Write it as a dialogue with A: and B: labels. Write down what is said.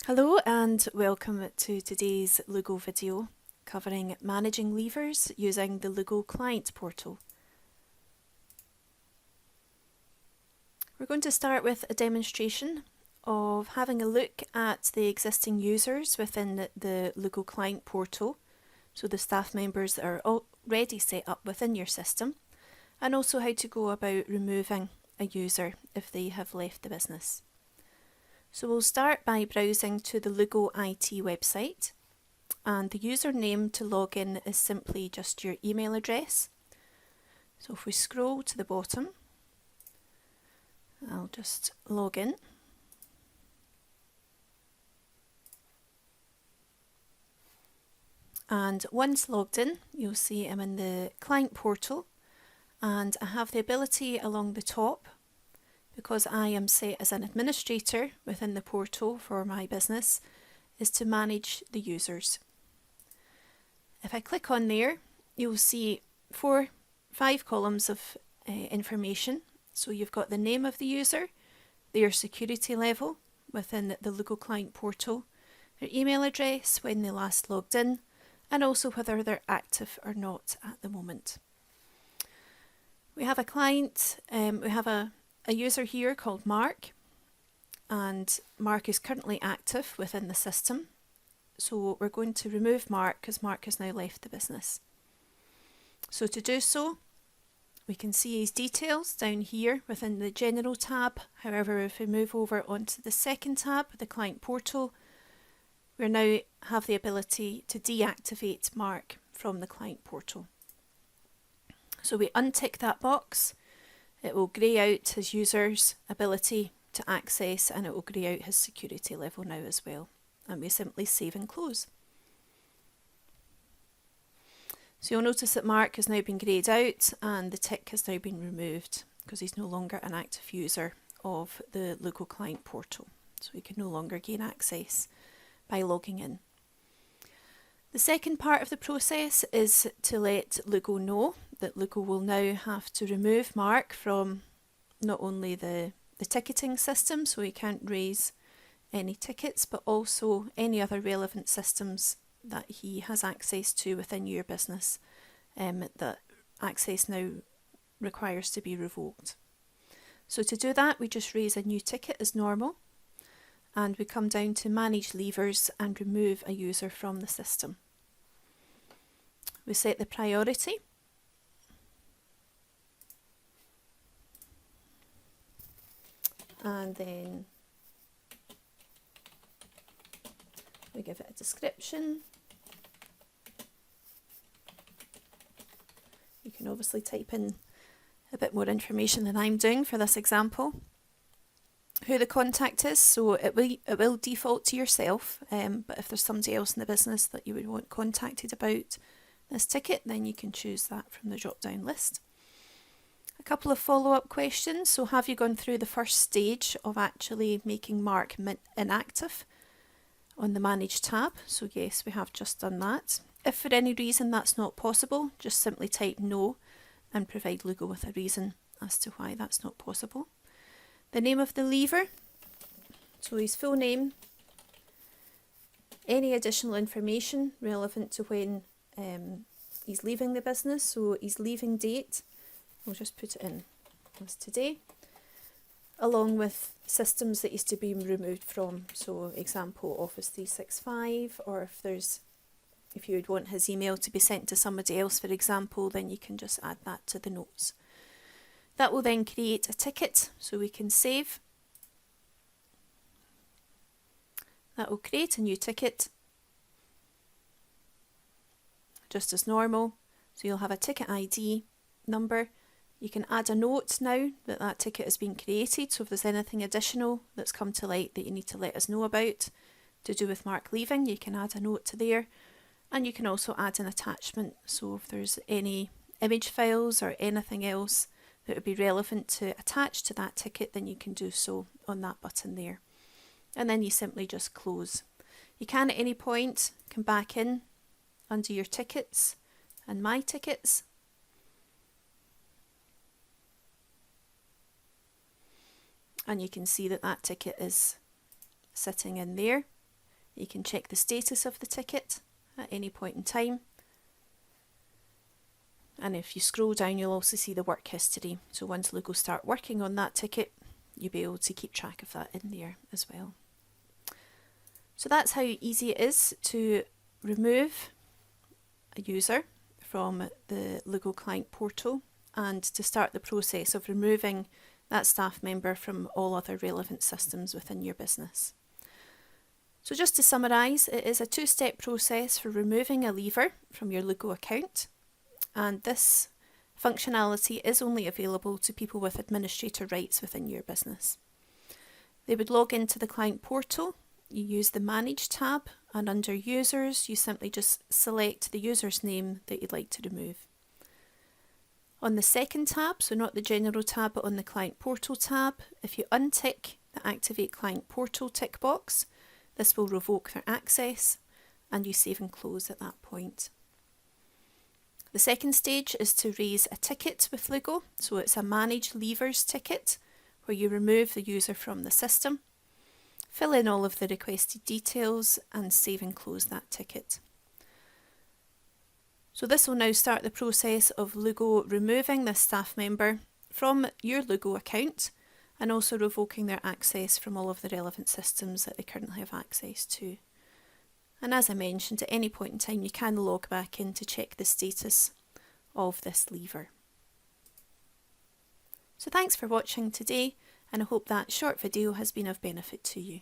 A: Hello and welcome to today's Lugo video covering managing levers using the Lugo Client Portal. We're going to start with a demonstration of having a look at the existing users within the Lugo Client Portal, so the staff members that are already set up within your system, and also how to go about removing a user if they have left the business. So we'll start by browsing to the Lugo IT website, and the username to log in is simply just your email address. So if we scroll to the bottom, I'll just log in. And once logged in, you'll see I'm in the client portal, and I have the ability along the top, because I am set as an administrator within the portal for my business, is to manage the users. If I click on there, you'll see 5 columns of information. So you've got the name of the user, their security level within the Lugo Client Portal, their email address when they last logged in, and also whether they're active or not at the moment. We have a client, we have a user here called Mark, and Mark is currently active within the system. So we're going to remove Mark because Mark has now left the business. So to do so, we can see his details down here within the General tab. However, if we move over onto the second tab, the Client Portal, we now have the ability to deactivate Mark from the Client Portal. So we untick that box. It will grey out his user's ability to access, and it will grey out his security level now as well. And we simply save and close. So you'll notice that Mark has now been greyed out and the tick has now been removed because he's no longer an active user of the Lugo Client Portal. So he can no longer gain access by logging in. The second part of the process is to let Lugo know that Lugo will now have to remove Mark from not only the ticketing system, so he can't raise any tickets, but also any other relevant systems that he has access to within your business, that access now requires to be revoked. So to do that, we just raise a new ticket as normal, and we come down to manage levers and remove a user from the system. We set the priority. And then we give it a description. You can obviously type in a bit more information than I'm doing for this example. Who the contact is, so it will default to yourself, but if there's somebody else in the business that you would want contacted about this ticket, then you can choose that from the drop down list. A couple of follow-up questions. So have you gone through the first stage of actually making Mark inactive on the Manage tab? So yes, we have just done that. If for any reason that's not possible, just simply type no and provide Lugo with a reason as to why that's not possible. The name of the lever, so his full name, any additional information relevant to when he's leaving the business, so his leaving date, we'll just put it in as today, along with systems that he's to be removed from, so example Office 365, or if you would want his email to be sent to somebody else, for example, then you can just add that to the notes. That will then create a ticket, so we can save. That will create a new ticket, just as normal. So you'll have a ticket ID number. You can add a note now that that ticket has been created, so if there's anything additional that's come to light that you need to let us know about to do with Mark leaving, you can add a note to there. And you can also add an attachment, so if there's any image files or anything else that would be relevant to attach to that ticket, then you can do so on that button there. And then you simply just close. You can at any point come back in under your tickets and my tickets, and you can see that that ticket is sitting in there. You can check the status of the ticket at any point in time. And if you scroll down, you'll also see the work history. So once Lugo start working on that ticket, you'll be able to keep track of that in there as well. So that's how easy it is to remove a user from the Lugo Client Portal and to start the process of removing that staff member from all other relevant systems within your business. So just to summarise, it is a two-step process for removing a leaver from your Lugo account, and this functionality is only available to people with administrator rights within your business. They would log into the client portal, you use the Manage tab, and under Users you simply just select the user's name that you'd like to remove. On the second tab, so not the General tab but on the Client Portal tab, if you untick the Activate Client Portal tick box, this will revoke their access and you save and close at that point. The second stage is to raise a ticket with Lugo, so it's a Manage Leavers ticket where you remove the user from the system, fill in all of the requested details and save and close that ticket. So this will now start the process of Lugo removing this staff member from your Lugo account and also revoking their access from all of the relevant systems that they currently have access to. And as I mentioned, at any point in time you can log back in to check the status of this leaver. So thanks for watching today, and I hope that short video has been of benefit to you.